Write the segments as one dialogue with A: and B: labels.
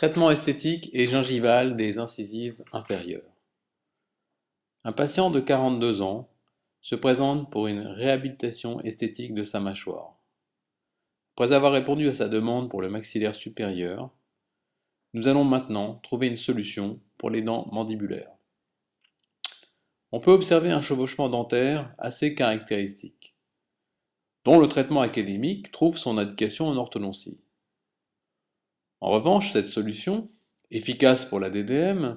A: Traitement esthétique et gingival des incisives inférieures. Un patient de 42 ans se présente pour une réhabilitation esthétique de sa mâchoire. Après avoir répondu à sa demande pour le maxillaire supérieur, nous allons maintenant trouver une solution pour les dents mandibulaires. On peut observer un chevauchement dentaire assez caractéristique, dont le traitement académique trouve son indication en orthodontie. En revanche, cette solution, efficace pour la DDM,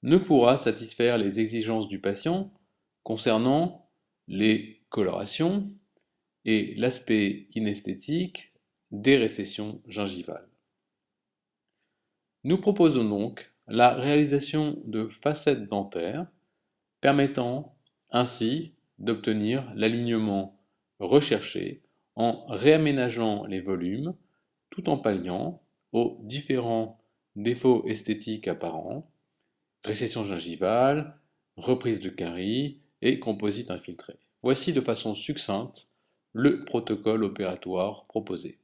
A: ne pourra satisfaire les exigences du patient concernant les colorations et l'aspect inesthétique des récessions gingivales. Nous proposons donc la réalisation de facettes dentaires permettant ainsi d'obtenir l'alignement recherché en réaménageant les volumes tout en palliant aux différents défauts esthétiques apparents, récession gingivale, reprise de carie et composite infiltré. Voici de façon succincte le protocole opératoire proposé.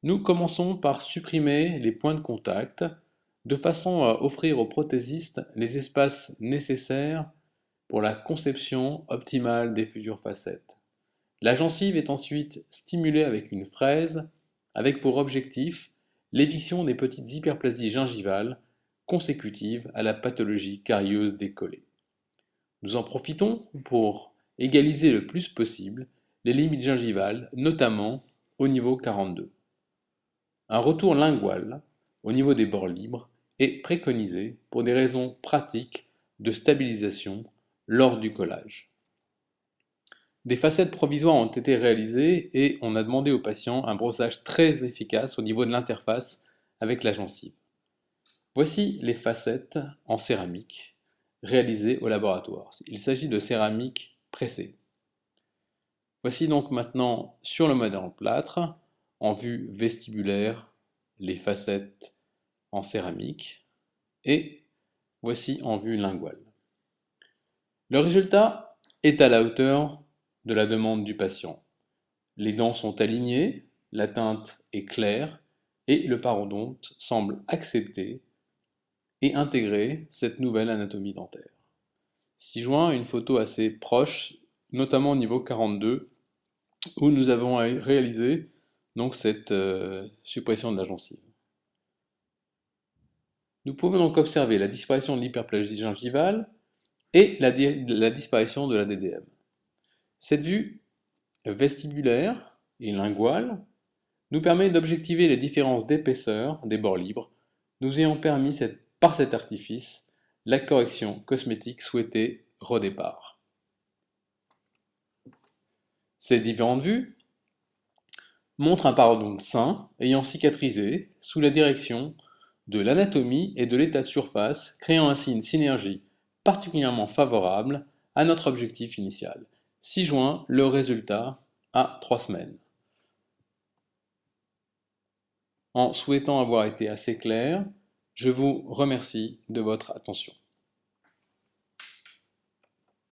A: Nous commençons par supprimer les points de contact de façon à offrir au prothésiste les espaces nécessaires pour la conception optimale des futures facettes. La gencive est ensuite stimulée avec une fraise avec pour objectif l'éviction des petites hyperplasies gingivales consécutives à la pathologie carieuse des collets. Nous en profitons pour égaliser le plus possible les limites gingivales, notamment au niveau 42. Un retour lingual au niveau des bords libres est préconisé pour des raisons pratiques de stabilisation lors du collage. Des facettes provisoires ont été réalisées et on a demandé au patient un brossage très efficace au niveau de l'interface avec la gencive. Voici les facettes en céramique réalisées au laboratoire. Il s'agit de céramique pressée. Voici donc maintenant sur le modèle en plâtre, en vue vestibulaire, les facettes en céramique et voici en vue linguale. Le résultat est à la hauteur de la demande du patient. Les dents sont alignées, la teinte est claire et le parodonte semble accepter et intégrer cette nouvelle anatomie dentaire. Ci-joint une photo assez proche, notamment au niveau 42, où nous avons réalisé donc cette suppression de la gencive. Nous pouvons donc observer la disparition de l'hyperplasie gingivale et la disparition de la DDM. Cette vue vestibulaire et linguale nous permet d'objectiver les différences d'épaisseur des bords libres, nous ayant permis par cet artifice la correction cosmétique souhaitée au départ. Ces différentes vues montrent un parodonte sain ayant cicatrisé sous la direction de l'anatomie et de l'état de surface, créant ainsi une synergie particulièrement favorable à notre objectif initial. 6 juin, le résultat à 3 semaines. En souhaitant avoir été assez clair, je vous remercie de votre attention.